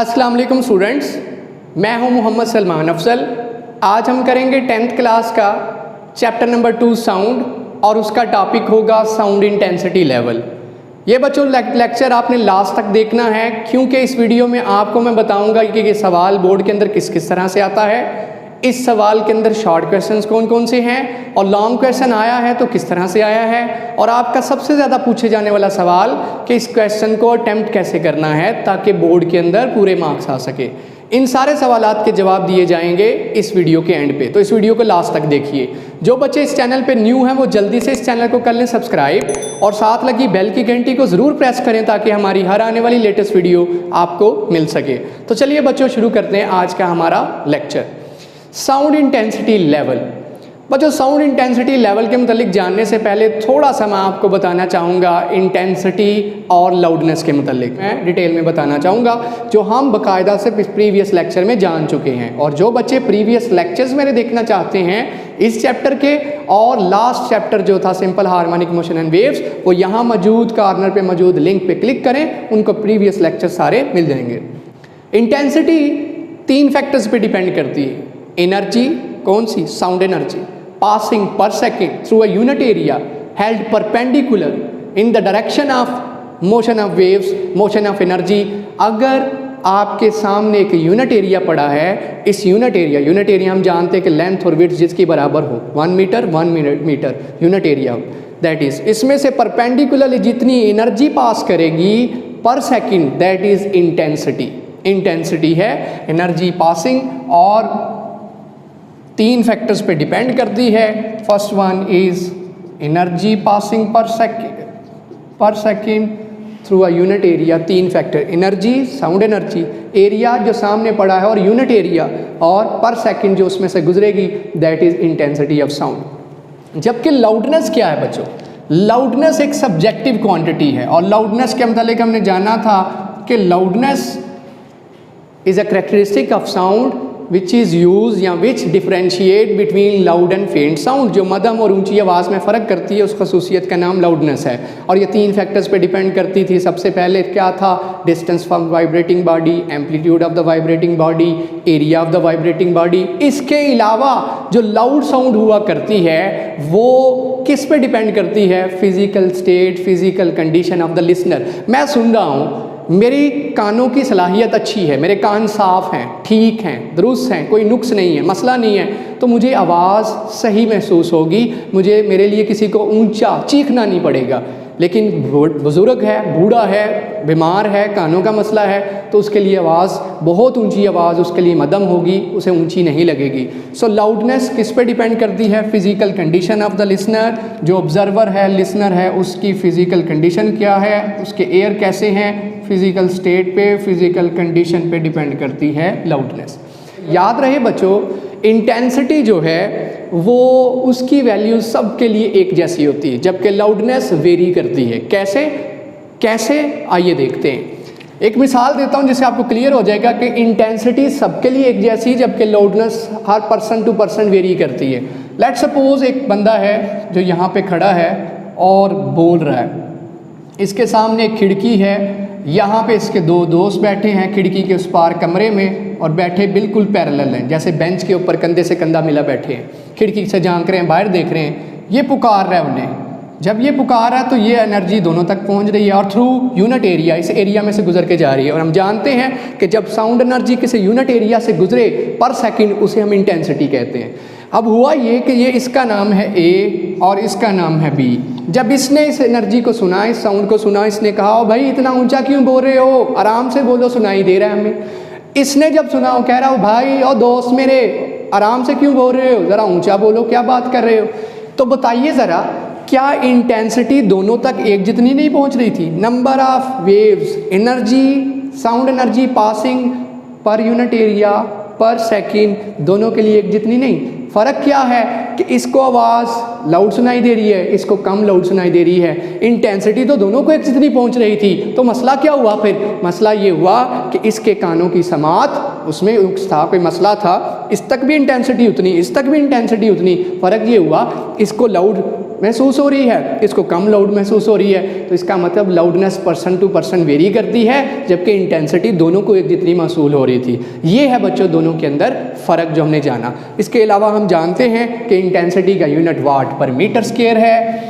अस्सलाम वालेकुम स्टूडेंट्स, मैं हूं मोहम्मद सलमान अफजल। आज हम करेंगे 10th क्लास का चैप्टर नंबर 2 साउंड और उसका टॉपिक होगा साउंड इंटेंसिटी लेवल। ये बच्चों लेक्चर आपने लास्ट तक देखना है, क्योंकि इस वीडियो में आपको मैं बताऊंगा कि ये सवाल बोर्ड के अंदर किस किस तरह से आता है, इस सवाल के अंदर शॉर्ट क्वेश्चंस कौन कौन से हैं और लॉन्ग क्वेश्चन आया है तो किस तरह से आया है, और आपका सबसे ज़्यादा पूछे जाने वाला सवाल कि इस क्वेश्चन को अटेम्प्ट कैसे करना है ताकि बोर्ड के अंदर पूरे मार्क्स आ सके। इन सारे सवालात के जवाब दिए जाएंगे इस वीडियो के एंड पे, तो इस वीडियो को लास्ट तक देखिए। जो बच्चे इस चैनल पे न्यू हैं वो जल्दी से इस चैनल को कर लें सब्सक्राइब और साथ लगी बेल की घंटी को ज़रूर प्रेस करें ताकि हमारी हर आने वाली लेटेस्ट वीडियो आपको मिल सके। तो चलिए बच्चों शुरू करते हैं आज का हमारा लेक्चर। Sound intensity level. बच्चों साउंड इंटेंसिटी लेवल के मतलब जानने से पहले थोड़ा सा मैं आपको बताना चाहूँगा इंटेंसिटी और लाउडनेस के मतलब मैं डिटेल में बताना चाहूँगा, जो हम बाकायदा से प्रीवियस लेक्चर में जान चुके हैं। और जो बच्चे प्रीवियस लेक्चर्स मेरे देखना चाहते हैं इस चैप्टर के और लास्ट चैप्टर जो था simple harmonic motion and waves, वो यहाँ मौजूद कॉर्नर पे मौजूद लिंक पे क्लिक करें, उनको प्रीवियस लेक्चर सारे मिल जाएंगे। इंटेंसिटी 3 फैक्टर्स पे डिपेंड करती है। एनर्जी कौन सी? Sound energy passing per second through a unit area held perpendicular in the direction of motion of waves, motion of energy. अगर आपके सामने एक यूनिट एरिया पड़ा है, इस यूनिट एरिया हम जानते हैं कि लेंथ और विड्थ जिसकी बराबर हो 1 मीटर 1 मीटर यूनिट एरिया हो, दैट इज इसमें से परपेंडिकुलरली जितनी एनर्जी पास करेगी per second, that is intensity. Intensity है एनर्जी पासिंग और 3 फैक्टर्स पे डिपेंड करती है। First one is energy passing per second through a unit area. 3 factor, energy, sound energy, area जो सामने पड़ा है और यूनिट एरिया, और पर सेकेंड जो उसमें से गुजरेगी, that is intensity of sound. जबकि लाउडनेस क्या है बच्चों? लाउडनेस एक सब्जेक्टिव क्वांटिटी है और लाउडनेस के मतलब हमने जाना था कि loudness is a characteristic of sound which is use या विच डिफ्रेंशिएट बिटवीन लाउड एंड फेंट साउंड। जो मध्यम और ऊंची आवाज़ में फ़र्क करती है उस खसूसियत का नाम लाउडनेस है। और ये 3 फैक्टर्स पे डिपेंड करती थी। सबसे पहले क्या था? Distance from vibrating body, amplitude of the vibrating body, area of the vibrating body. इसके अलावा जो लाउड साउंड हुआ करती है वो किस पे डिपेंड करती है? Physical state, physical condition of the listener. मैं सुन रहा हूँ, मेरी कानों की सलाहियत अच्छी है, मेरे कान साफ़ हैं, ठीक हैं, दुरुस्त हैं, कोई नुक्स नहीं है, मसला नहीं है, तो मुझे आवाज़ सही महसूस होगी, मेरे लिए किसी को ऊंचा चीखना नहीं पड़ेगा। लेकिन बुज़ुर्ग है, बूढ़ा है, बीमार है, कानों का मसला है, तो उसके लिए आवाज़ बहुत ऊंची आवाज़ उसके लिए मध्यम होगी, उसे ऊंची नहीं लगेगी। सो लाउडनेस किस पे डिपेंड करती है? Physical condition of the listener. जो ऑब्जर्वर है, लिसनर है, उसकी फ़िज़िकल कंडीशन क्या है, उसके एयर कैसे हैं, फिज़िकल स्टेट पे, फिज़िकल कंडीशन पे डिपेंड करती है लाउडनेस। याद रहे बच्चों, इंटेंसिटी जो है वो उसकी वैल्यू सब के लिए एक जैसी होती है, जबकि लाउडनेस वेरी करती है। कैसे आइए देखते हैं। एक मिसाल देता हूं जिससे आपको क्लियर हो जाएगा कि इंटेंसिटी सबके लिए एक जैसी, जबकि लाउडनेस हर पर्सन टू पर्सन वेरी करती है। लेट सपोज एक बंदा है जो यहाँ पे खड़ा है और बोल रहा है, इसके सामने एक खिड़की है, यहाँ पे इसके 2 दोस्त बैठे हैं खिड़की के उस पार कमरे में और बैठे बिल्कुल पैरेलल हैं, जैसे बेंच के ऊपर कंधे से कंधा मिला बैठे हैं, खिड़की से झांक रहे हैं, बाहर देख रहे हैं। ये पुकार रहा है उन्हें, जब ये पुकार रहा है तो ये एनर्जी दोनों तक पहुंच रही है और थ्रू यूनिट एरिया, इस एरिया में से गुजर के जा रही है। और हम जानते हैं कि जब साउंड एनर्जी किसी यूनिट एरिया से गुजरे पर सेकेंड, उसे हम इंटेंसिटी कहते हैं। अब हुआ ये कि ये इसका नाम है ए और इसका नाम है बी। जब इसने इस एनर्जी को सुना, इस साउंड को सुना, इसने कहा ओ भाई इतना ऊंचा क्यों बोल रहे हो, आराम से बोलो, सुनाई दे रहा है हमें। इसने जब सुना, वो कह रहा हो भाई और दोस्त मेरे आराम से क्यों बोल रहे हो, ज़रा ऊंचा बोलो, क्या बात कर रहे हो। तो बताइए ज़रा, क्या इंटेंसिटी दोनों तक एक जितनी नहीं पहुंच रही थी? Number of waves, energy, sound energy passing per unit area पर सेकेंड, दोनों के लिए एक जितनी नहीं। फ़र्क क्या है कि इसको आवाज़ लाउड सुनाई दे रही है, इसको कम लाउड सुनाई दे रही है। इंटेंसिटी तो दोनों को एक जितनी पहुंच रही थी, तो मसला क्या हुआ फिर? मसला ये हुआ कि इसके कानों की समात उसमें था, कोई मसला था, इस तक भी इंटेंसिटी उतनी, इस तक भी इंटेंसिटी उतनी। फ़र्क ये हुआ इसको लाउड महसूस हो रही है, इसको कम लाउड महसूस हो रही है, तो इसका मतलब loudness person to person vary करती है, जबकि इंटेंसिटी दोनों को एक जितनी महसूस हो रही थी। ये है बच्चों दोनों के अंदर फ़र्क जो हमने जाना। इसके अलावा हम जानते हैं कि इंटेंसिटी का unit watt per meter square है।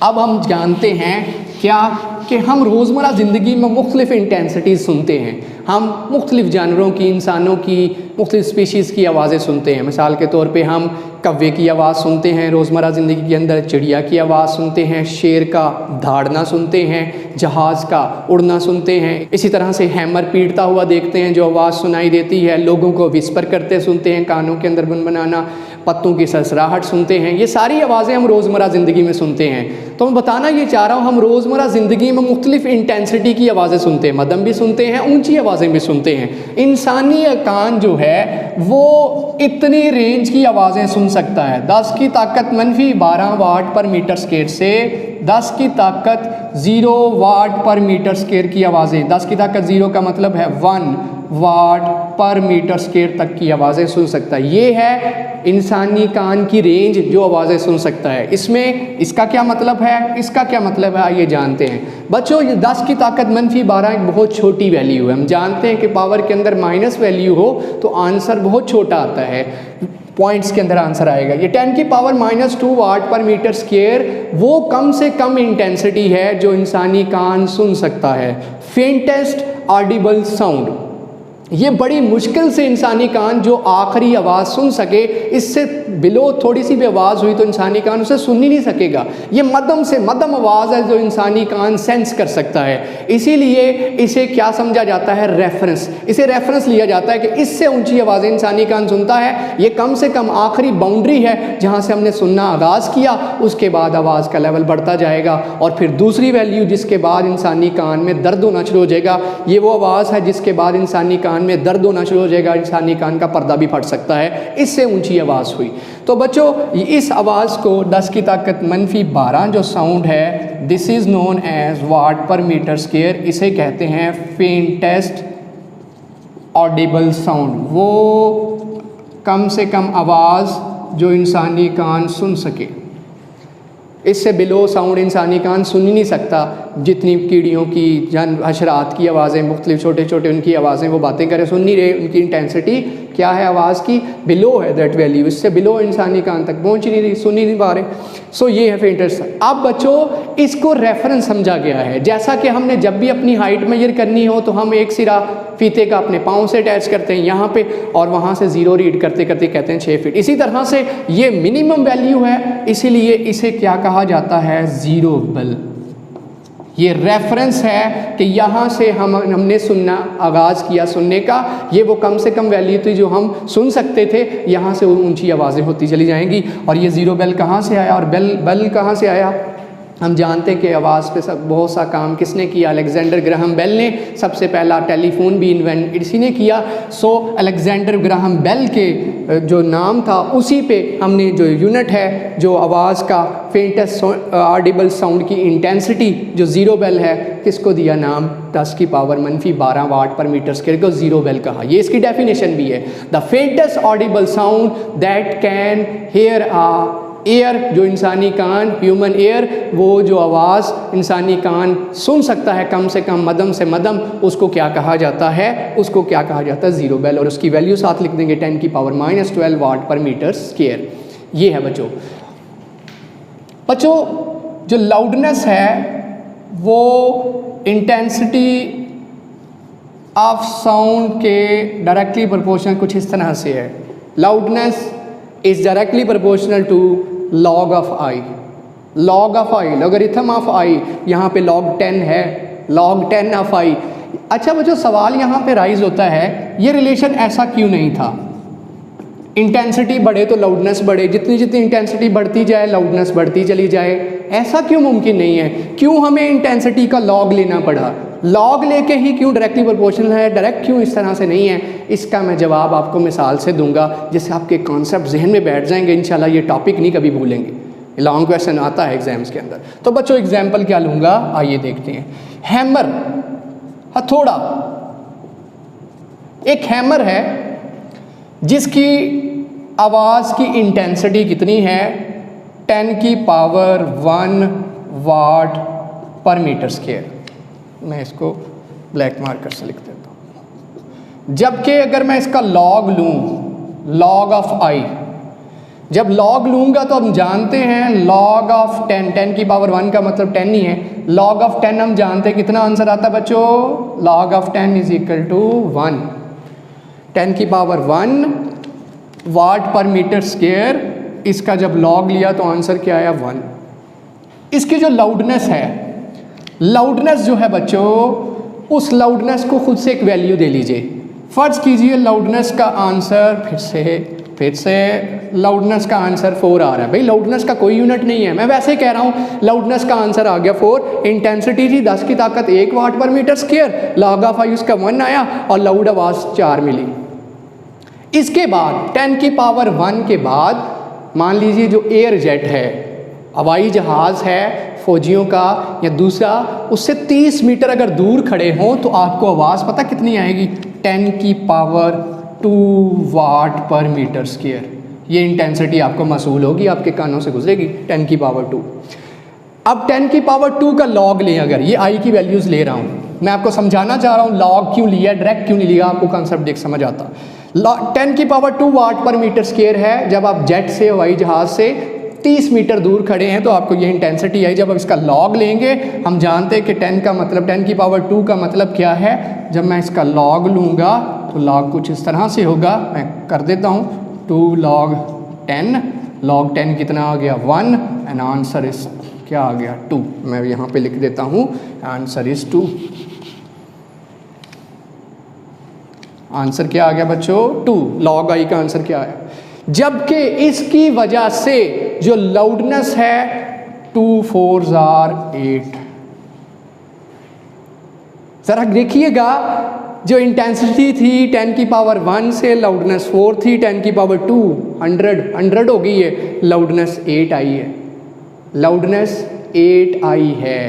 अब हम जानते हैं क्या कि हम रोज़मर्रा ज़िंदगी में मुख्तलिफ़ इंटेंसिटीज़ सुनते हैं। हम मुख्तलिफ़ जानवरों की, इंसानों की, मुख्तलिफ़ स्पीशीज़ की आवाज़ें सुनते हैं। मिसाल के तौर पे हम कौवे की आवाज़ सुनते हैं रोज़मर्रा ज़िंदगी के अंदर, चिड़िया की आवाज़ सुनते हैं, शेर का दहाड़ना सुनते हैं, जहाज़ का उड़ना सुनते हैं। इसी तरह से हैमर पीटता हुआ देखते हैं जो आवाज़ सुनाई देती है। लोगों को विस्पर करते सुनते हैं, कानों के अंदर गुनगुनाना, पत्तों की सरसराहट सुनते हैं। ये सारी आवाज़ें हम रोज़मर्रा ज़िंदगी में सुनते हैं। तो मैं बताना ये चाह रहा हूँ, हम रोज़मर्रा ज़िंदगी में मुख्तलिफ़ इंटेंसिटी की आवाज़ें सुनते हैं, मध्यम भी सुनते हैं, ऊंची आवाज़ें भी सुनते हैं। इंसानी कान जो है वो इतनी रेंज की आवाज़ें सुन सकता है। 10 की ताकत -12 वाट पर मीटर स्क्वायर से 10 की ताकत 0 वाट पर मीटर स्क्वायर की आवाज़ें, 10 की ताकत 0 का मतलब है 1 वाट पर मीटर स्क्वायर तक की आवाज़ें सुन सकता है। ये है इंसानी कान की रेंज जो आवाज़ें सुन सकता है। इसमें इसका क्या मतलब है, इसका क्या मतलब है, आइए जानते हैं। बच्चों ये 10 की ताकत -12 एक बहुत छोटी वैल्यू है। हम जानते हैं कि पावर के अंदर माइनस वैल्यू हो तो आंसर बहुत छोटा आता है, पॉइंट्स के अंदर आंसर आएगा। ये 10 की पावर -2 वाट पर मीटर स्क्वायर वो कम से कम इंटेंसिटी है जो इंसानी कान सुन सकता है। फेंटेस्ट ऑडिबल साउंड, ये बड़ी मुश्किल से इंसानी कान जो आखिरी आवाज़ सुन सके, इससे बिलो थोड़ी सी भी आवाज़ हुई तो इंसानी कान उसे सुन ही नहीं सकेगा। ये मध्यम से मध्यम आवाज़ है जो इंसानी कान सेंस कर सकता है। इसीलिए इसे क्या समझा जाता है, रेफरेंस। इसे रेफरेंस लिया जाता है कि इससे ऊंची आवाज़ें इंसानी कान सुनता है। ये कम से कम आखिरी बाउंड्री है जहाँ से हमने सुनना आगाज़ किया, उसके बाद आवाज़ का लेवल बढ़ता जाएगा और फिर दूसरी वैल्यू जिसके बाद इंसानी कान में दर्द होना शुरू हो जाएगा, ये वो आवाज़ है जिसके बाद इंसानी कान में दर्द होना शुरू हो जाएगा, इंसानी कान का पर्दा भी फट सकता है, इससे ऊंची आवाज़ हुई। तो बच्चों इस आवाज़ को 10 की ताकत -12 जो साउंड है, this is known as watt per meter square, इसे कहते हैं फेंटेस्ट ऑडिबल साउंड। वो कम से कम आवाज़ जो इंसानी कान सुन सके, इससे बिलो साउंड इंसानी कान सुन ही नहीं सकता। जितनी कीड़ियों की, जान हशरात की आवाज़ें, मुख्तलिफ छोटे छोटे उनकी आवाज़ें वो बातें करें, सुन नहीं रहे, उनकी इंटेंसिटी क्या है आवाज़ की, बिलो है दैट वैल्यू, इससे बिलो इंसानी कान तक पहुंच ही नहीं रही, सुन ही नहीं पा रहे। सो ये है फेंटेस्ट। अब बच्चों इसको रेफरेंस समझा गया है। जैसा कि हमने जब भी अपनी हाइट मेजर करनी हो तो हम एक सिरा फीते का अपने पाँव से अटैच करते हैं यहाँ पे और वहाँ से 0 रीड करते करते कहते हैं 6 फीट। इसी तरह से ये मिनिमम वैल्यू है, इसीलिए इसे क्या कहा जाता है, ज़ीरो बेल। ये रेफरेंस है कि यहाँ से हमने सुनना आगाज़ किया सुनने का, ये वो कम से कम वैल्यू थी जो हम सुन सकते थे, यहाँ से ऊंची आवाज़ें होती चली जाएंगी। और ये ज़ीरो बेल कहाँ से आया और बेल कहाँ से आया? हम जानते हैं कि आवाज़ पे सब बहुत सा काम किसने किया, अलेक्जेंडर ग्राहम बेल ने। सबसे पहला टेलीफोन भी इन्वेंट इसी ने किया। सो अलेक्जेंडर ग्राहम बेल के जो नाम था उसी पे हमने जो यूनिट है, जो आवाज़ का फेंटेस्ट ऑडिबल साउंड की इंटेंसिटी जो ज़ीरो बेल है, किसको दिया नाम, 10 की पावर -12 वाट पर मीटर स्क्वायर को ज़ीरो बेल कहा। ये इसकी डेफिनेशन भी है, the faintest audible sound that can hear air, जो इंसानी कान, ह्यूमन एयर, वो जो आवाज़ इंसानी कान सुन सकता है कम से कम मध्यम से मध्यम, उसको क्या कहा जाता है, उसको क्या कहा जाता है, ज़ीरो बेल। और उसकी वैल्यू साथ लिख देंगे 10 की पावर -12 वाट पर मीटर स्क्वायर। ये है बच्चों जो लाउडनेस है वो इंटेंसिटी ऑफ साउंड के डायरेक्टली प्रोपोर्शनल कुछ इस तरह से है। Loudness is directly proportional to log of I, log of I, logarithm of I. यहाँ पे log 10 है, log 10 ऑफ आई। अच्छा बच्चों सवाल यहाँ पे राइज होता है, ये रिलेशन ऐसा क्यों नहीं था? इंटेंसिटी बढ़े तो लाउडनेस बढ़े, जितनी जितनी इंटेंसिटी बढ़ती जाए लाउडनेस बढ़ती चली जाए, ऐसा क्यों मुमकिन नहीं है? क्यों हमें इंटेंसिटी का लॉग लेना पड़ा? लॉग लेके ही क्यों डायरेक्टली प्रोपोर्शनल है, डायरेक्ट क्यों इस तरह से नहीं है? इसका मैं जवाब आपको मिसाल से दूंगा जिससे आपके कॉन्सेप्ट जहन में बैठ जाएंगे। इंशाल्लाह ये टॉपिक नहीं कभी भूलेंगे। लॉन्ग क्वेश्चन आता है एग्जाम्स के अंदर। तो बच्चों एग्जाम्पल क्या लूँगा, आइए देखते हैं। हैमर, हथौड़ा, एक हैमर है जिसकी आवाज़ की इंटेंसिटी कितनी है, 10 की पावर 1 वाट पर मीटर स्क्वायर। मैं इसको ब्लैक मार्कर से लिख देता हूँ। जबकि अगर मैं इसका लॉग लूँ, लॉग ऑफ आई, जब लॉग लूँगा तो हम जानते हैं लॉग ऑफ 10, 10 की पावर 1 का मतलब 10 ही है। लॉग ऑफ 10 हम जानते हैं कितना आंसर आता है बच्चों, log of 10 is equal to 1। 10 की पावर 1 वाट पर मीटर स्क्वायर, इसका जब लॉग लिया तो आंसर क्या आया 1। इसकी जो लाउडनेस है, लाउडनेस जो है बच्चों, उस लाउडनेस को खुद से एक वैल्यू दे लीजिए। फर्ज कीजिए लाउडनेस का आंसर फिर से लाउडनेस का आंसर 4 आ रहा है। भाई लाउडनेस का कोई यूनिट नहीं है, मैं वैसे ही कह रहा हूँ। लाउडनेस का आंसर आ गया 4। इंटेंसिटी थी 10 की ताकत 1 वाट per meter square, log of आई उसका 1 आया और लाउड आवाज़ 4 मिली। इसके बाद 10 की पावर 1 के बाद मान लीजिए जो एयर जेट है, हवाई जहाज़ है फौजियों का या दूसरा, उससे 30 मीटर अगर दूर खड़े हों तो आपको आवाज़ पता कितनी आएगी, 10 की पावर 2 वाट पर मीटर स्क्वायर। ये इंटेंसिटी आपको मसूल होगी, आपके कानों से गुजरेगी 10 की पावर 2। अब 10 की पावर 2 का लॉग लें, अगर ये आई की वैल्यूज़ ले रहा हूँ, मैं आपको समझाना चाह रहा हूँ लॉग क्यों लिया, डायरेक्ट क्यों नहीं लिया, आपको कॉन्सेप्ट देख समझ आता। 10 की पावर 2 वाट पर मीटर स्क्वायर है। जब आप जेट से, हवाई जहाज़ से 30 मीटर दूर खड़े हैं तो आपको ये इंटेंसिटी आई। जब आप इसका लॉग लेंगे, हम जानते हैं कि 10 का मतलब 10 की पावर 2 का मतलब क्या है। जब मैं इसका लॉग लूँगा तो लॉग कुछ इस तरह से होगा, मैं कर देता हूँ 2 log 10, log 10 कितना आ गया 1 एंड आंसर इस क्या आ गया 2। मैं यहाँ पे लिख देता हूँ आंसर इज 2। आंसर क्या आ गया बच्चों 2, log आई का आंसर क्या आया। जबकि इसकी वजह से जो लाउडनेस है 2 4s are 8। जरा देखिएगा, जो इंटेंसिटी थी 10 की पावर 1 से लाउडनेस 4 थी, 10 की पावर 2 100 हो गई है, लाउडनेस 8 आई है, लाउडनेस 8 आई है।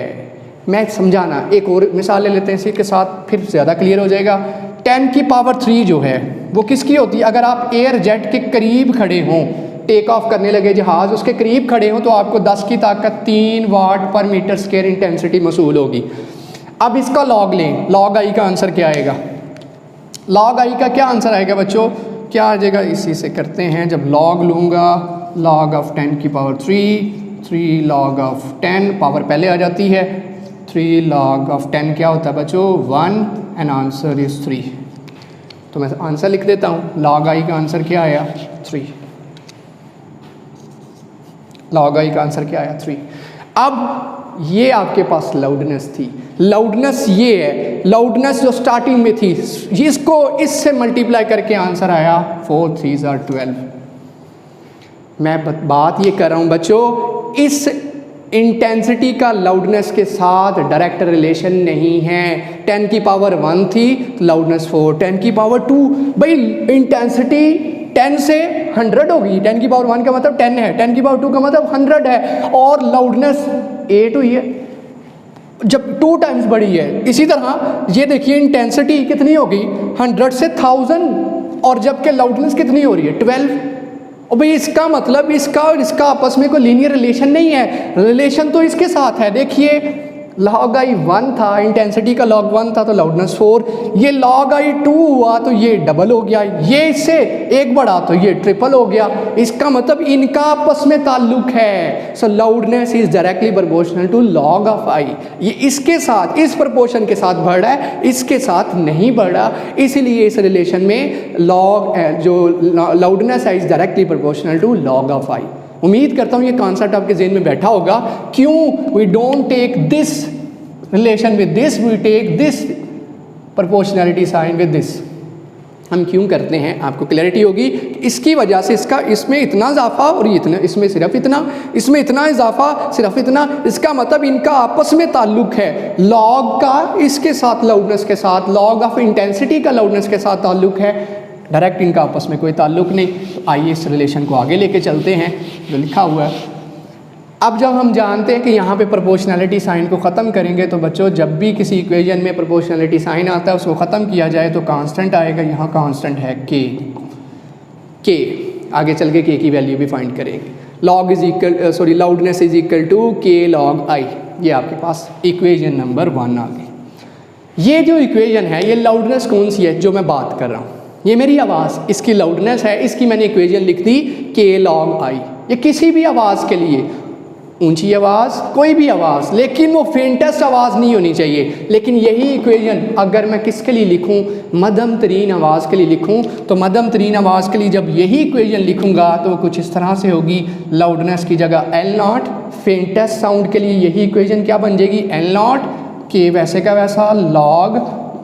मैं समझाना एक और मिसाल ले लेते हैं, इसी के साथ फिर ज़्यादा क्लियर हो जाएगा। 10 की पावर 3 जो है वो किसकी होती है, अगर आप एयर जेट के करीब खड़े हों, टेक ऑफ करने लगे जहाज़, उसके करीब खड़े हों तो आपको 10 की ताकत 3 वाट पर मीटर स्क्वायर इंटेंसिटी मसूल होगी। अब इसका लॉग लें, लॉग आई का आंसर क्या आएगा, लॉग आई का क्या आंसर आएगा बच्चों, क्या आ जाएगा, इसी से करते हैं। जब लॉग लूँगा, लॉग ऑफ 10 की पावर 3 लॉग ऑफ 10, पावर पहले आ जाती है, 3 log of 10 क्या होता है बच्चों 1 एंड आंसर इज 3। तो मैं आंसर लिख देता हूँ, log आई का आंसर क्या आया 3, log आई का आंसर क्या आया 3। अब ये आपके पास लाउडनेस थी, लाउडनेस ये है, लाउडनेस जो स्टार्टिंग में थी, इसको इससे मल्टीप्लाई करके आंसर आया 4 3s are 12। मैं बात ये कर रहा हूँ बच्चों, इस इंटेंसिटी का लाउडनेस के साथ डायरेक्ट रिलेशन नहीं है। 10 की पावर 1 थी तो लाउडनेस 4, 10 की पावर 2, भाई इंटेंसिटी 10 से 100 होगी, 10 की पावर 1 का मतलब 10 है, 10 की पावर 2 का मतलब 100 है, और लाउडनेस 8 हुई है, जब 2 टाइम्स बढ़ी है। इसी तरह ये देखिए इंटेंसिटी कितनी होगी 100 से 1000, और जबकि लाउडनेस कितनी हो रही है 12। और भाई इसका मतलब इसका और इसका आपस में कोई लीनियर रिलेशन नहीं है, रिलेशन तो इसके साथ है। देखिए log आई 1 था, इंटेंसिटी का log 1 था तो लाउडनेस 4, ये log आई 2 हुआ तो ये डबल हो गया, ये इससे एक बढ़ा तो ये ट्रिपल हो गया। इसका मतलब इनका आपस में ताल्लुक है। So loudness is directly proportional to log of I. ये इसके साथ, इस प्रोपोर्शन के साथ बढ़ रहा है, इसके साथ नहीं बढ़ रहा, इसीलिए इस रिलेशन में log जो लाउडनेस है is directly proportional to log of I. उम्मीद करता हूँ ये कॉन्सेप्ट आपके ज़हन में बैठा होगा। क्यों we don't take this relation with this, we take this proportionality sign with this. हम क्यों करते हैं आपको क्लैरिटी होगी। इसकी वजह से इसका इसमें इतना इजाफा और ये इतना, इसमें सिर्फ इतना, इसमें इतना इजाफा सिर्फ इतना, इसका मतलब इनका आपस में ताल्लुक है। लॉग का इसके साथ लाउडनेस के साथ, लॉग ऑफ इंटेंसिटी का लाउडनेस के साथ ताल्लुक है, डायरेक्ट इनका आपस में कोई ताल्लुक नहीं। तो आइए इस रिलेशन को आगे लेके चलते हैं जो लिखा हुआ है। अब जब हम जानते हैं कि यहाँ पे प्रोपोर्शनैलिटी साइन को ख़त्म करेंगे तो बच्चों जब भी किसी इक्वेशन में प्रोपोर्शनैलिटी साइन आता है उसको ख़त्म किया जाए तो कांस्टेंट आएगा। यहाँ कांस्टेंट है के, आगे चल के की वैल्यू भी फाइंड करेंगे। Log is equal sorry loudness is equal to K log I. ये आपके पास इक्वेशन नंबर 1 आ गई। ये जो इक्वेशन है, ये लाउडनेस कौन सी है जो मैं बात कर रहा हूँ, ये मेरी आवाज़, इसकी लाउडनेस है, इसकी मैंने इक्वेशन लिख दी के लॉग आई। ये किसी भी आवाज़ के लिए, ऊंची आवाज़, कोई भी आवाज़, लेकिन वो फेंटेस्ट आवाज़ नहीं होनी चाहिए। लेकिन यही इक्वेशन अगर मैं किसके लिए लिखूं, मध्यम तरीन आवाज़ के लिए लिखूं, तो मध्यम तरीन आवाज़ के लिए जब यही इक्वेशन लिखूंगा तो वो कुछ इस तरह से होगी। लाउडनेस की जगह एल नॉट, फेंटेस्ट साउंड के लिए यही इक्वेशन क्या बन जाएगी, एल नॉट के वैसे का वैसा लॉग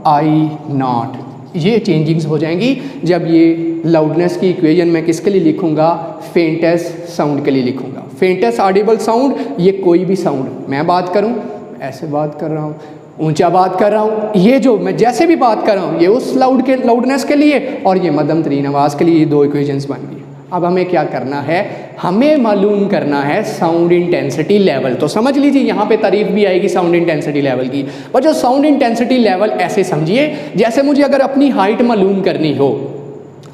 आई नॉट। ये चेंजिंग्स हो जाएंगी जब ये लाउडनेस की इक्वेशन मैं किसके लिए लिखूंगा, फेंटेस्ट साउंड के लिए लिखूंगा। फेंटेस्ट ऑडिबल साउंड, ये कोई भी साउंड, मैं बात करूं ऐसे बात कर रहा हूं, ऊंचा बात कर रहा हूं, ये जो मैं जैसे भी बात कर रहा हूं, ये उस लाउडनेस के लिए और ये मध्यम तरीन आवाज़ के लिए, ये दो इक्वेशंस बन गई। अब हमें क्या करना है, हमें मालूम करना है साउंड इंटेंसिटी लेवल। तो समझ लीजिए यहाँ पे तारीफ भी आएगी साउंड इंटेंसिटी लेवल की। पर जो साउंड इंटेंसिटी लेवल ऐसे समझिए जैसे मुझे अगर अपनी हाइट मालूम करनी हो,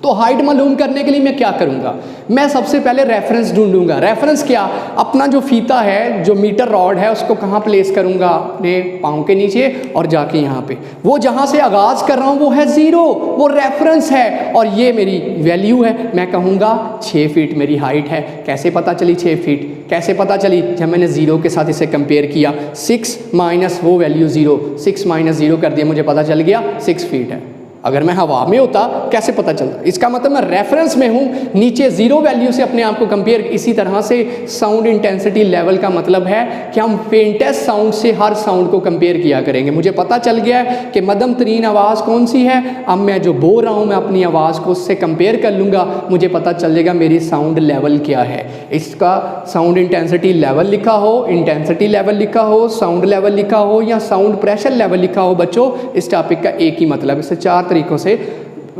तो हाइट मालूम करने के लिए मैं क्या करूँगा, मैं सबसे पहले रेफरेंस ढूंढूंगा। रेफरेंस क्या, अपना जो फीता है, जो मीटर रॉड है, उसको कहाँ प्लेस करूँगा, अपने पाँव के नीचे और जाके यहाँ पे, वो जहाँ से आगाज़ कर रहा हूँ वो है 0, वो रेफरेंस है और ये मेरी वैल्यू है। मैं कहूँगा 6 फीट मेरी हाइट है। कैसे पता चली 6 फीट, कैसे पता चली, जब मैंने 0 के साथ इसे कंपेयर किया, 6 माइनस वो वैल्यू 0, 6 माइनस 0 कर दिया, मुझे पता चल गया 6 फीट है। अगर मैं हवा में होता कैसे पता चलता, इसका मतलब मैं रेफरेंस में हूँ, नीचे 0 वैल्यू से अपने आप को कंपेयर। इसी तरह से साउंड इंटेंसिटी लेवल का मतलब है कि हम फेंटेस्ट साउंड से हर साउंड को कंपेयर किया करेंगे। मुझे पता चल गया है कि मध्यम तरीन आवाज़ कौन सी है, अब मैं जो बोल रहा हूँ मैं अपनी आवाज़ को उससे कंपेयर कर लूँगा, मुझे पता चल जाएगा मेरी साउंड लेवल क्या है। इसका साउंड इंटेंसिटी लेवल लिखा हो, इंटेंसिटी लेवल लिखा हो, साउंड लेवल लिखा हो या साउंड प्रेशर लेवल लिखा हो, बच्चों इस टॉपिक का एक ही मतलब, इसे 4 तरीकों से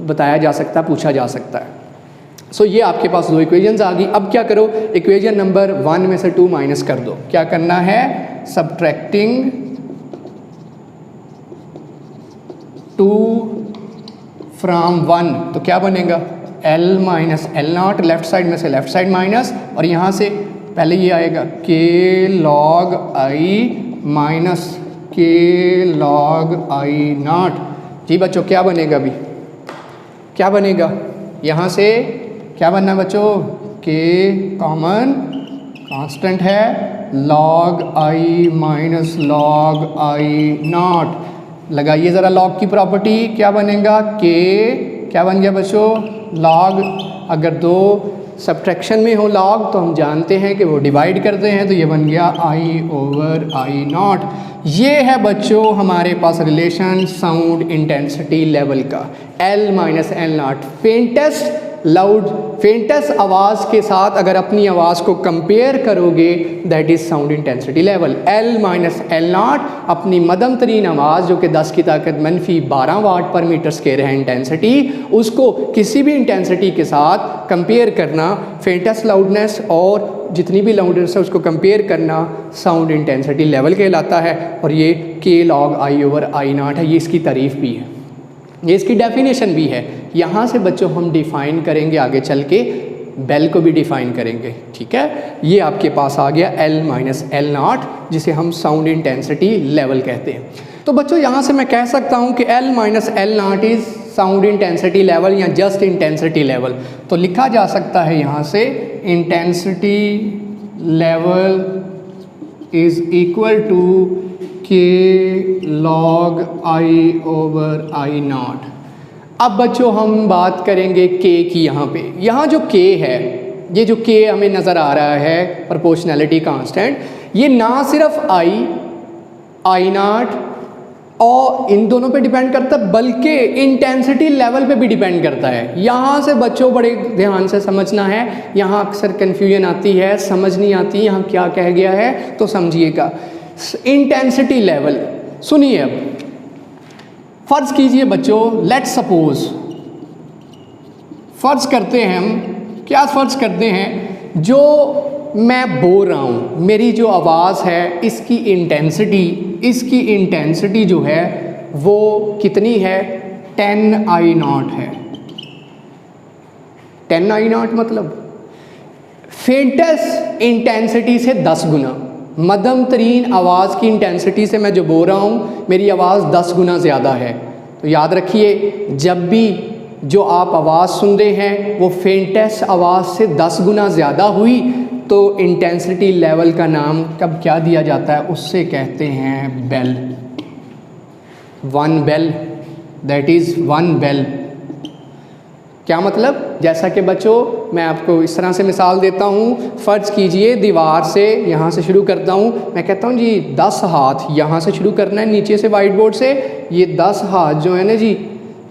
बताया जा सकता है, पूछा जा सकता है। सो ये आपके पास 2 इक्वेशंस आ गई। अब क्या करो, इक्वेशन नंबर 1 में से 2 माइनस कर दो। क्या करना है, सब्ट्रैक्टिंग 2 फ्रॉम 1, तो क्या बनेगा L minus L not, left side में से लेफ्ट साइड माइनस, और यहाँ से पहले ये आएगा K log I minus K log I naught. जी बच्चों क्या बनेगा, अभी क्या बनेगा, यहाँ से क्या बनना बच्चों, के कॉमन कांस्टेंट है, log I minus log I not. लगाइए ज़रा log की प्रॉपर्टी, क्या बनेगा, के क्या बन गया बच्चों, log। अगर 2 सब्ट्रैक्शन में हो log तो हम जानते हैं कि वो डिवाइड करते हैं, तो ये बन गया I ओवर I नॉट। ये है बच्चों हमारे पास रिलेशन साउंड इंटेंसिटी लेवल का, L minus L not. Faintest loud, faintest आवाज़ के साथ अगर अपनी आवाज़ को कंपेयर करोगे, that is sound intensity level. L minus L not अपनी मध्यम तरीन आवाज़ जो कि 10 की ताकत -12 वाट पर मीटर स्क्वायर है इंटेंसिटी, उसको किसी भी इंटेंसिटी के साथ कंपेयर करना, फेंटेस्ट लाउडनेस और जितनी भी लाउडनेस है उसको कंपेयर करना साउंड इंटेंसिटी लेवल कहलाता है। और ये के log I over I not है, ये इसकी तारीफ भी है, ये इसकी डेफिनेशन भी है। यहाँ से बच्चों हम डिफ़ाइन करेंगे, आगे चल के बेल को भी डिफ़ाइन करेंगे, ठीक है। ये आपके पास आ गया L माइनस एल नॉट, जिसे हम साउंड इंटेंसिटी लेवल कहते हैं। तो बच्चों यहाँ से मैं कह सकता हूँ कि L minus L naught is sound intensity level या जस्ट इंटेंसिटी लेवल। तो लिखा जा सकता है यहाँ से intensity level is equal to K log I over I naught. अब बच्चों हम बात करेंगे के की। यहाँ जो के है, ये जो के हमें नज़र आ रहा है प्रोपोर्शनैलिटी कांस्टेंट, ये ना सिर्फ आई नॉट और इन दोनों पे डिपेंड करता है, बल्कि इंटेंसिटी लेवल पे भी डिपेंड करता है। यहाँ से बच्चों बड़े ध्यान से समझना है, यहाँ अक्सर कन्फ्यूजन आती है, समझ नहीं आती यहाँ क्या कह गया है, तो समझिएगा। इंटेंसिटी लेवल सुनिए, अब फर्ज कीजिए बच्चों, लेट्स सपोज, फर्ज करते हैं हम, क्या फर्ज करते हैं, जो मैं बोल रहा हूँ, मेरी जो आवाज़ है, इसकी इंटेंसिटी जो है वो कितनी है, 10 I नॉट है। 10 I नॉट मतलब फेंटेस्ट इंटेंसिटी से 10 गुना, मध्यम तरीन आवाज़ की इंटेंसिटी से मैं जो बोल रहा हूँ मेरी आवाज़ 10 गुना ज़्यादा है। तो याद रखिए, जब भी जो आप आवाज़ सुन रहे हैं वो फेंटेस्ट आवाज़ से 10 गुना ज़्यादा हुई तो इंटेंसिटी लेवल का नाम कब क्या दिया जाता है, उससे कहते हैं bel. 1 bel, that is 1 bel. क्या मतलब, जैसा कि बच्चों मैं आपको इस तरह से मिसाल देता हूँ, फ़र्ज़ कीजिए दीवार से यहाँ से शुरू करता हूँ, मैं कहता हूँ जी 10 हाथ यहाँ से शुरू करना है, नीचे से वाइट बोर्ड से ये 10 हाथ जो है ना जी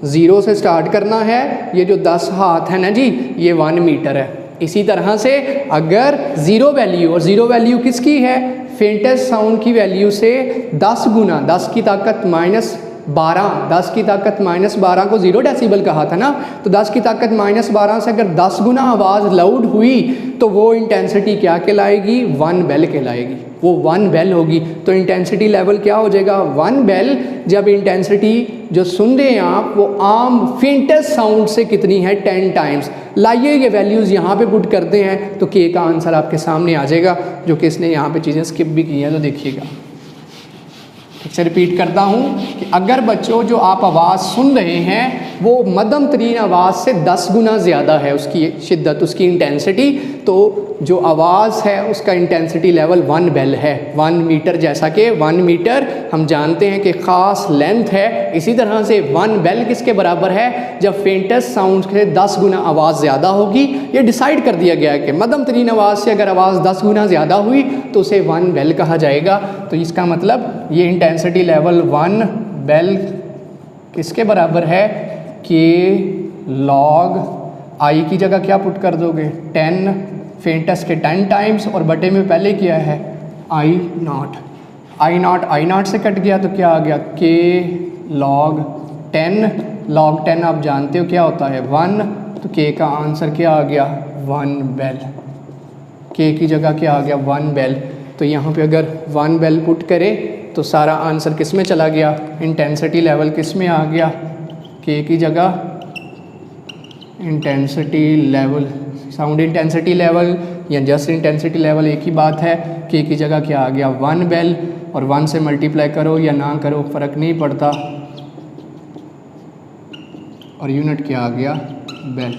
0 से स्टार्ट करना है, ये जो 10 हाथ है ना जी ये 1 मीटर है। इसी तरह से अगर ज़ीरो वैल्यू, और ज़ीरो वैल्यू किसकी है, फेंटेस्ट साउंड की वैल्यू से 10 गुना, 10 की ताकत -12, 10 की ताकत -12 को 0 डेसिबल कहा था ना, तो 10 की ताकत -12 से अगर 10 गुना आवाज़ लाउड हुई तो वो इंटेंसिटी क्या कहलाएगी, 1 बेल कहलाएगी, वो 1 बेल होगी। तो इंटेंसिटी लेवल क्या हो जाएगा, 1 बेल। जब इंटेंसिटी जो सुन रहे हैं आप वो आम फेंटेस्ट साउंड से कितनी है, 10 टाइम्स। लाइए ये वैल्यूज़ यहाँ पे पुट करते हैं तो के का आंसर आपके सामने आ जाएगा, जो कि इसने यहाँ पे चीज़ें स्किप भी की हैं, तो देखिएगा। फिर से रिपीट करता हूँ कि अगर बच्चों जो आप आवाज़ सुन रहे हैं वो मध्यम तरीन आवाज़ से 10 गुना ज़्यादा है उसकी शिद्दत, उसकी इंटेंसिटी, तो जो आवाज़ है उसका इंटेंसिटी लेवल 1 बेल है, 1 मीटर। जैसा कि 1 मीटर हम जानते हैं कि ख़ास लेंथ है, इसी तरह से 1 बेल किसके बराबर है, जब फेंटेस्ट साउंड से 10 गुना आवाज़ ज़्यादा होगी। ये डिसाइड कर दिया गया है कि मध्यम तरीन आवाज़ से अगर आवाज़ 10 गुना ज़्यादा हुई तो उसे 1 बेल कहा जाएगा। तो इसका मतलब ये इंटेंसिटी लेवल 1 बेल किसके बराबर है, के लॉग आई की जगह क्या पुट कर दोगे, 10, फेंटेस्ट के 10 टाइम्स, और बटे में पहले क्या है आई नॉट, आई नॉट से कट गया तो क्या आ गया, के लॉग 10, लॉग 10 आप जानते हो क्या होता है 1, तो के का आंसर क्या आ गया 1 बेल, के की जगह क्या आ गया 1 बेल। तो यहाँ पे अगर 1 बेल पुट करे तो सारा आंसर किस में चला गया, इंटेंसिटी लेवल किस में आ गया, के की जगह intensity level, sound intensity level या जस्ट इंटेंसिटी लेवल एक ही बात है, के की जगह क्या आ गया 1 बेल, और 1 से मल्टीप्लाई करो या ना करो फ़र्क नहीं पड़ता, और यूनिट क्या आ गया बेल,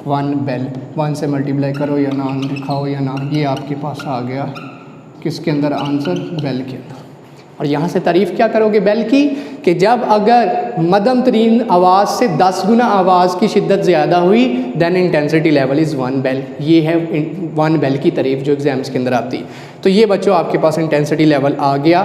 1 बेल। 1 से मल्टीप्लाई करो या ना दिखाओ या ना, ये आपके पास आ गया किसके अंदर आंसर, बेल के अंदर। और यहाँ से तारीफ़ क्या करोगे बेल की, कि जब अगर मध्यम तरीन आवाज़ से 10 गुना आवाज़ की शिद्दत ज़्यादा हुई then intensity level is 1 bel. ये है 1 बेल की तारीफ़ जो एग्ज़ाम्स के अंदर आती है। तो ये बच्चों आपके पास इंटेंसिटी लेवल आ गया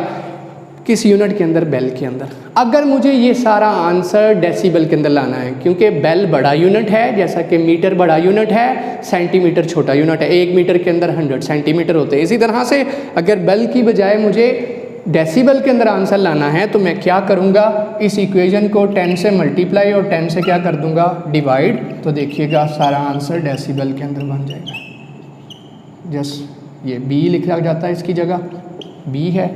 किस यूनिट के अंदर, बेल के अंदर। अगर मुझे ये सारा आंसर डेसिबल के अंदर लाना है, क्योंकि बेल बड़ा यूनिट है, जैसा कि मीटर बड़ा यूनिट है, सेंटीमीटर छोटा यूनिट है, 1 मीटर के अंदर 100 सेंटीमीटर होते हैं। इसी तरह से अगर बेल की बजाय मुझे डेसिबल के अंदर आंसर लाना है तो मैं क्या करूँगा, इस इक्वेशन को 10 से मल्टीप्लाई और 10 से क्या कर दूँगा डिवाइड, तो देखिएगा सारा आंसर डेसिबल के अंदर बन जाएगा। जस्ट ये बी लिखा जाता है, इसकी जगह बी है।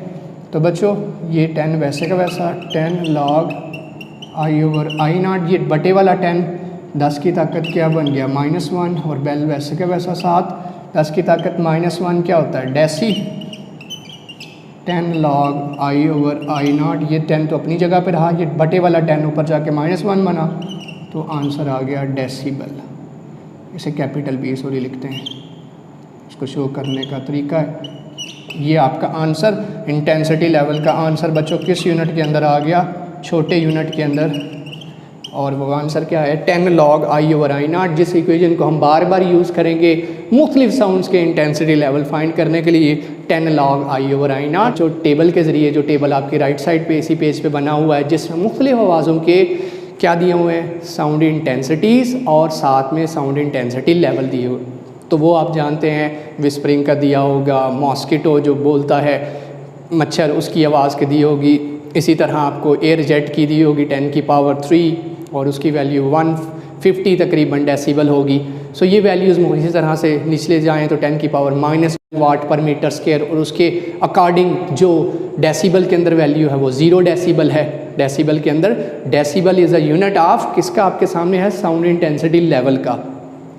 तो बच्चों ये 10 वैसे का वैसा 10 log I over I naught, ये बटे वाला 10, 10 की ताकत क्या बन गया -1, और बेल वैसे का वैसा 7, 10 की ताकत -1 क्या होता है deci, 10 log I over I naught, ये 10 तो अपनी जगह पे रहा, ये बटे वाला 10 ऊपर जाके -1 बना, तो आंसर आ गया डेसिबल। इसे कैपिटल बी सॉरी लिखते हैं, इसको शो करने का तरीका है। ये आपका आंसर इंटेंसिटी लेवल का आंसर बच्चों किस यूनिट के अंदर आ गया, छोटे यूनिट के अंदर, और वो आंसर क्या है 10 log I over I not, जिस इक्वेशन को हम बार बार यूज़ करेंगे मुख्तलिफ साउंड्स के इंटेंसिटी लेवल फाइंड करने के लिए। 10 log I over I not, जो टेबल के ज़रिए, जो टेबल आपकी राइट साइड पे इसी पेज पे बना हुआ है, जिसमें मुख्तलिफ आवाज़ों के क्या दिए हुए हैं, साउंड इंटेंसिटीज़ और साथ में साउंड इंटेंसिटी लेवल दिए हुए। तो वो आप जानते हैं, विस्परिंग का दिया होगा, मॉस्किटो जो बोलता है मच्छर उसकी आवाज़ की दी होगी, इसी तरह आपको एयर जेट की दी होगी 10 की पावर 3 और उसकी वैल्यू 150 तकरीबन डेसिबल होगी। सो ये वैल्यूज़ इसी तरह से निचले जाएँ तो 10 की पावर -1 वाट पर मीटर स्क्वायर, और उसके अकॉर्डिंग जो डेसिबल के अंदर वैल्यू है वो 0 डेसिबल है। डेसिबल के अंदर decibel is a unit of किसका, आपके सामने है साउंड इंटेंसिटी लेवल का।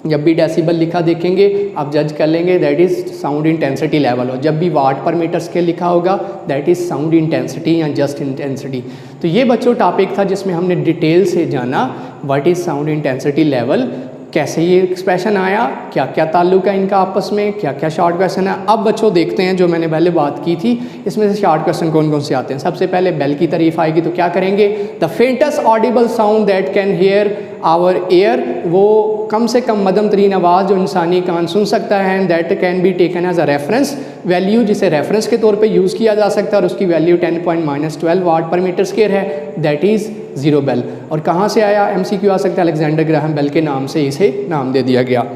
जब भी डेसिबल लिखा देखेंगे आप जज कर लेंगे that is sound intensity level, और जब भी वाट पर मीटर स्केल लिखा होगा दैट इज़ साउंड इंटेंसिटी या जस्ट इंटेंसिटी। तो ये बच्चों टॉपिक था जिसमें हमने डिटेल से जाना what is sound intensity level, कैसे ये एक्सप्रेशन आया, क्या क्या ताल्लुक है इनका आपस में, क्या क्या शॉर्ट क्वेश्चन है। अब बच्चों देखते हैं जो मैंने पहले बात की थी इसमें से शॉर्ट क्वेश्चन कौन कौन से आते हैं। सबसे पहले बेल की तारीफ आएगी तो क्या करेंगे, the faintest audible sound that can hear our ear, वो कम से कम मध्यम तरीन आवाज़ जो इंसानी कान सुन सकता है, and that can be taken as a reference value, जिसे रेफरेंस के तौर पे यूज़ किया जा सकता है, और उसकी वैल्यू 10.-12 वाट पर मीटर स्क्वायर है, दैट इज़ 0 बेल। और कहाँ से आया, MCQ आ सकता है, अलेक्जेंडर ग्राहम बेल के नाम से इसे नाम दे दिया गया।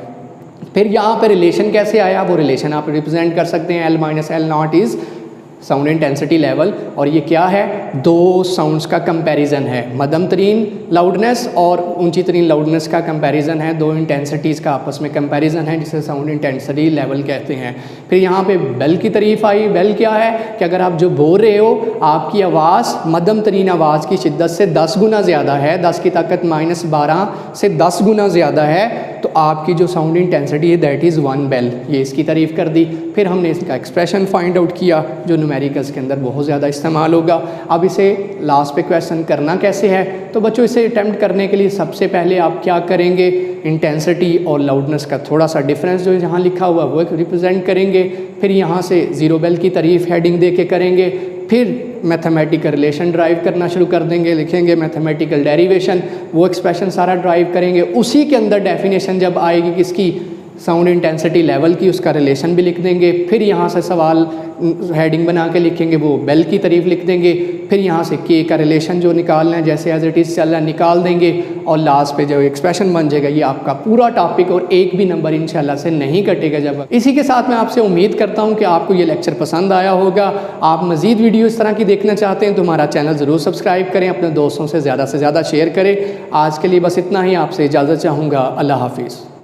फिर यहाँ पर रिलेशन कैसे आया, वो रिलेशन आप रिप्रेजेंट कर सकते हैं, L-L0 is sound intensity level, और ये क्या है, दो साउंड्स का कंपैरिजन है, मध्यम तरीन लाउडनेस और ऊंची तरीन लाउडनेस का कंपैरिजन है, दो इंटेंसिटीज़ का आपस में कंपैरिजन है जिसे साउंड इंटेंसिटी लेवल कहते हैं। फिर यहाँ पे बेल की तारीफ आई, बेल क्या है कि अगर आप जो बोल रहे हो आपकी आवाज़ मध्यम तरीन आवाज़ की शिद्दत से 10 गुना ज़्यादा है, 10 की ताकत -12 से 10 गुना ज़्यादा है, तो आपकी जो साउंड इंटेंसिटी है दैट इज़ 1 बेल, ये इसकी तारीफ़ कर दी। फिर हमने इसका एक्सप्रेशन फाइंड आउट किया जो न्यूमेरिकल्स के अंदर बहुत ज़्यादा इस्तेमाल होगा। अब इसे लास्ट पे क्वेश्चन करना कैसे है, तो बच्चों इसे अटैम्प्ट करने के लिए सबसे पहले आप क्या करेंगे, इंटेंसिटी और लाउडनेस का थोड़ा सा डिफरेंस जो यहाँ लिखा हुआ है वो रिप्रेजेंट करेंगे, फिर यहाँ से 0 बेल की तारीफ हेडिंग दे के करेंगे, फिर मैथमेटिकल रिलेशन ड्राइव करना शुरू कर देंगे, लिखेंगे मैथमेटिकल डेरिवेशन, वो एक्सप्रेशन सारा ड्राइव करेंगे, उसी के अंदर डेफिनेशन जब आएगी किसकी, साउंड इंटेंसिटी लेवल की, उसका रिलेशन भी लिख देंगे, फिर यहाँ से सवाल हेडिंग बना के लिखेंगे वो बेल की तारीफ लिख देंगे, फिर यहाँ से के का रिलेशन जो निकालना है जैसे एज इट इज़ चल रहा है निकाल देंगे, और लास्ट पे जो एक्सप्रेशन बन जाएगा ये आपका पूरा टॉपिक, और एक भी नंबर इंशाल्लाह से नहीं कटेगा। जब इसी के साथ मैं आपसे उम्मीद करता हूँ कि आपको ये लेक्चर पसंद आया होगा। आप मज़ीद वीडियो इस तरह की देखना चाहते हैं तो हमारा चैनल ज़रूर सब्सक्राइब करें, अपने दोस्तों से ज़्यादा शेयर करें। आज के लिए बस इतना ही, आपसे इजाज़त चाहूँगा। अल्लाह हाफिज़।